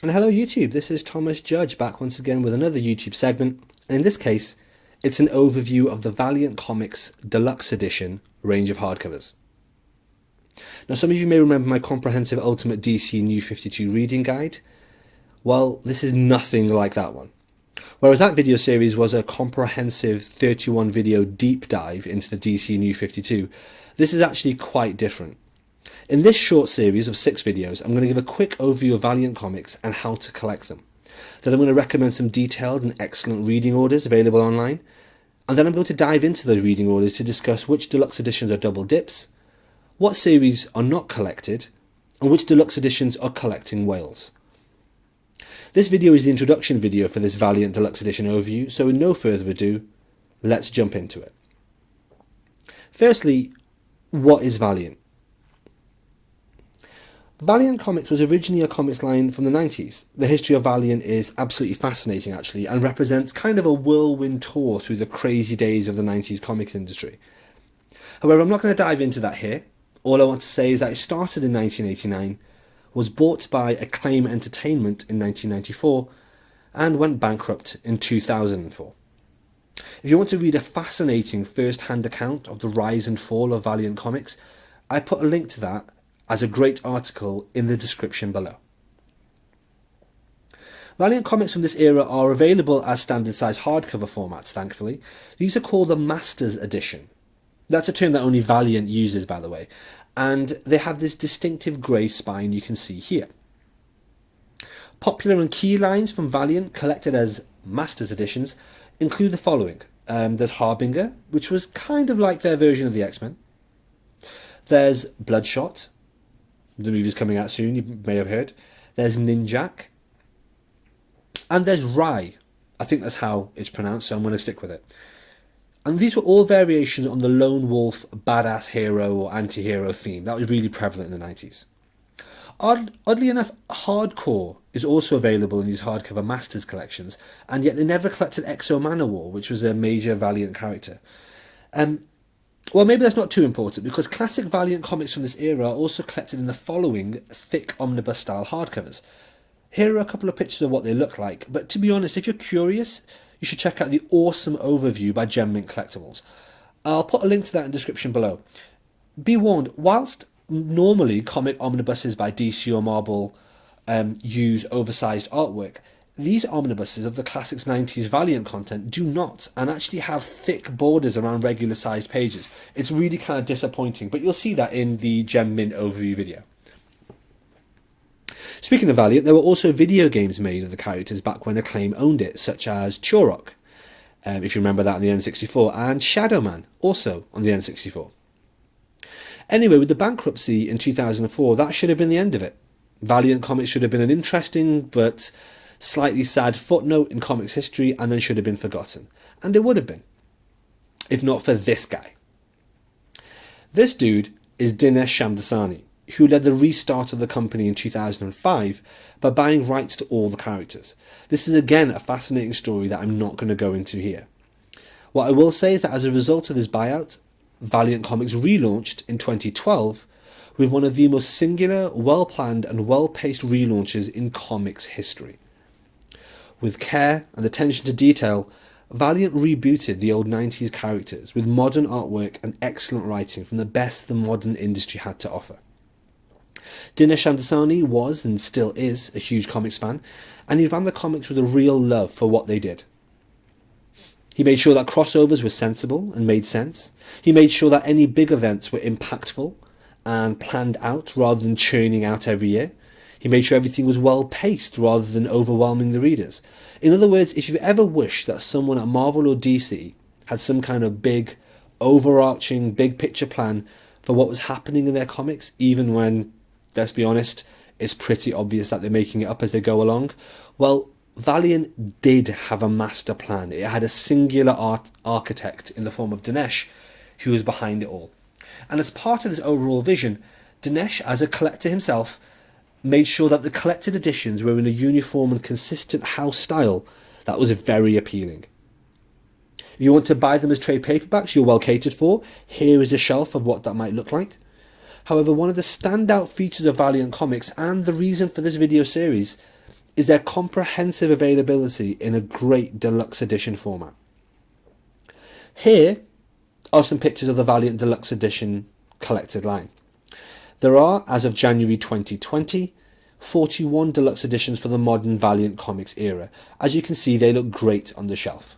And hello YouTube, this is Thomas Judge back once again with another YouTube segment, and in this case it's an overview of the Valiant Comics Deluxe Edition range of hardcovers. Now some of you may remember my comprehensive Ultimate DC New 52 reading guide. Well, this is nothing like that one. Whereas that video series was a comprehensive 31 video deep dive into the DC New 52, this is actually quite different. In this short series of 6 videos, I'm going to give a quick overview of Valiant Comics and how to collect them. Then I'm going to recommend some detailed and excellent reading orders available online. And then I'm going to dive into those reading orders to discuss which deluxe editions are double dips, what series are not collected, and which deluxe editions are collecting whales. This video is the introduction video for this Valiant Deluxe Edition overview, so with no further ado, let's jump into it. Firstly, what is Valiant? Valiant Comics was originally a comics line from the 90s. The history of Valiant is absolutely fascinating actually, and represents kind of a whirlwind tour through the crazy days of the 90s comics industry. However, I'm not going to dive into that here. All I want to say is that it started in 1989, was bought by Acclaim Entertainment in 1994, and went bankrupt in 2004. If you want to read a fascinating first-hand account of the rise and fall of Valiant Comics, I put a link to that as a great article in the description below. Valiant Comics from this era are available as standard size hardcover formats, thankfully. These are called the Masters Edition. That's a term that only Valiant uses, by the way, and they have this distinctive grey spine you can see here. Popular and key lines from Valiant collected as Masters Editions include the following. There's Harbinger, which was kind of like their version of the X-Men. There's Bloodshot. The movie's coming out soon, you may have heard. There's Ninjak. And there's Rai. I think that's how it's pronounced, so I'm going to stick with it. And these were all variations on the lone wolf, badass hero or anti-hero theme. That was really prevalent in the 90s. Oddly enough, Hardcore is also available in these hardcover Masters collections, and yet they never collected Exo Manowar, which was a major Valiant character. Well, maybe that's not too important, because classic Valiant comics from this era are also collected in the following thick omnibus style hardcovers. Here are a couple of pictures of what they look like, but to be honest, if you're curious, you should check out the awesome overview by Gem Mint Collectibles. I'll put a link to that in the description below. Be warned, whilst normally comic omnibuses by DC or Marvel use oversized artwork, these omnibuses of the classics 90s Valiant content do not, and actually have thick borders around regular sized pages. It's really kind of disappointing, but you'll see that in the Gem Mint overview video. Speaking of Valiant, there were also video games made of the characters back when Acclaim owned it, such as Turok, if you remember that on the N64, and Shadow Man, also on the N64. Anyway, with the bankruptcy in 2004, that should have been the end of it. Valiant Comics should have been an interesting but slightly sad footnote in comics history, and then should have been forgotten. And it would have been, if not for this guy. This dude is Dinesh Shamdasani, who led the restart of the company in 2005 by buying rights to all the characters. This is again a fascinating story that I'm not going to go into here. What I will say is that as a result of this buyout, Valiant Comics relaunched in 2012 with one of the most singular, well-planned and well-paced relaunches in comics history. With care and attention to detail, Valiant rebooted the old 90s characters with modern artwork and excellent writing from the best the modern industry had to offer. Dinesh Shamdasani was and still is a huge comics fan, and he ran the comics with a real love for what they did. He made sure that crossovers were sensible and made sense. He made sure that any big events were impactful and planned out rather than churning out every year. He made sure everything was well paced rather than overwhelming the readers. In other words, if you've ever wished that someone at Marvel or DC had some kind of big, overarching, big picture plan for what was happening in their comics, even when, let's be honest, it's pretty obvious that they're making it up as they go along, well, Valiant did have a master plan. It had a singular architect in the form of Dinesh, who was behind it all. And as part of this overall vision, Dinesh, as a collector himself, made sure that the collected editions were in a uniform and consistent house style that was very appealing. If you want to buy them as trade paperbacks, you're well catered for. Here is a shelf of what that might look like. However, one of the standout features of Valiant Comics, and the reason for this video series, is their comprehensive availability in a great deluxe edition format. Here are some pictures of the Valiant Deluxe Edition collected line. There are, as of January 2020, 41 deluxe editions for the modern Valiant Comics era. As you can see, they look great on the shelf.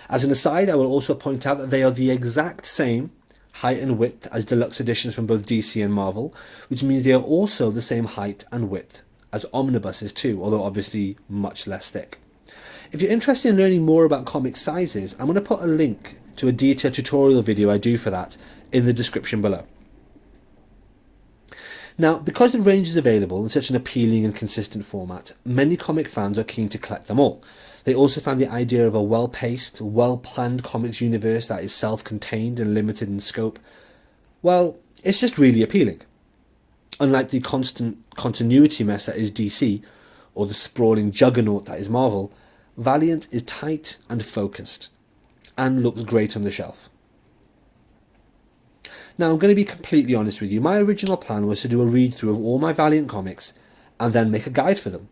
As an aside, I will also point out that they are the exact same height and width as deluxe editions from both DC and Marvel, which means they are also the same height and width as omnibuses too, although obviously much less thick. If you're interested in learning more about comic sizes, I'm going to put a link to a detailed tutorial video I do for that in the description below. Now, because the range is available in such an appealing and consistent format, many comic fans are keen to collect them all. They also find the idea of a well-paced, well-planned comics universe that is self-contained and limited in scope, well, it's just really appealing. Unlike the constant continuity mess that is DC, or the sprawling juggernaut that is Marvel, Valiant is tight and focused, and looks great on the shelf. Now, I'm going to be completely honest with you. My original plan was to do a read-through of all my Valiant comics and then make a guide for them.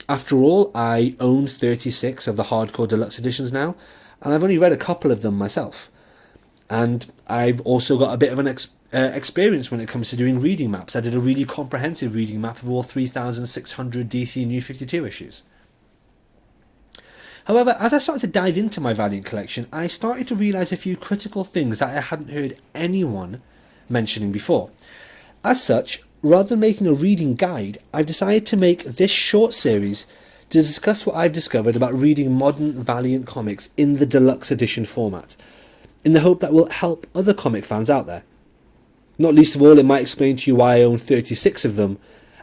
After all, I own 36 of the hardcore deluxe editions now, and I've only read a couple of them myself. And I've also got a bit of an experience when it comes to doing reading maps. I did a really comprehensive reading map of all 3,600 DC New 52 issues. However, as I started to dive into my Valiant collection, I started to realise a few critical things that I hadn't heard anyone mentioning before. As such, rather than making a reading guide, I've decided to make this short series to discuss what I've discovered about reading modern Valiant comics in the deluxe edition format, in the hope that will help other comic fans out there. Not least of all, it might explain to you why I own 36 of them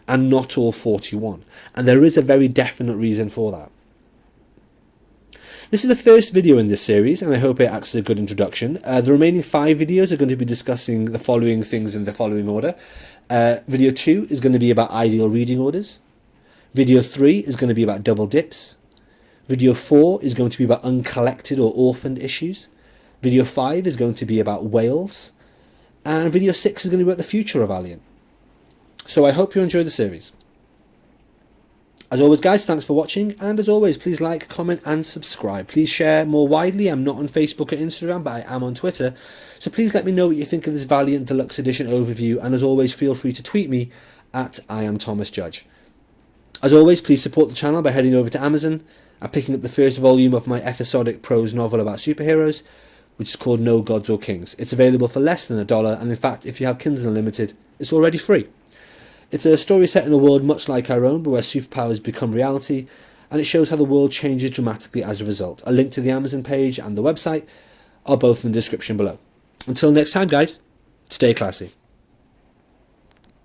and not all 41, and there is a very definite reason for that. This is the first video in this series, and I hope it acts as a good introduction. The remaining 5 videos are going to be discussing the following things in the following order. Video 2 is going to be about ideal reading orders. Video 3 is going to be about double dips. Video 4 is going to be about uncollected or orphaned issues. Video 5 is going to be about whales. And video 6 is going to be about the future of Valiant. So I hope you enjoy the series. As always, guys, thanks for watching, and as always, please like, comment and subscribe. Please share more widely. I'm not on Facebook or Instagram, but I am on Twitter, so please let me know what you think of this Valiant Deluxe Edition overview, and as always, feel free to tweet me at @IamThomasJudge. As always, please support the channel by heading over to Amazon and picking up the first volume of my episodic prose novel about superheroes, which is called No Gods or Kings. It's available for less than $1, and in fact, if you have Kindle Unlimited, it's already free. It's a story set in a world much like our own, but where superpowers become reality, and it shows how the world changes dramatically as a result. A link to the Amazon page and the website are both in the description below. Until next time, guys, stay classy.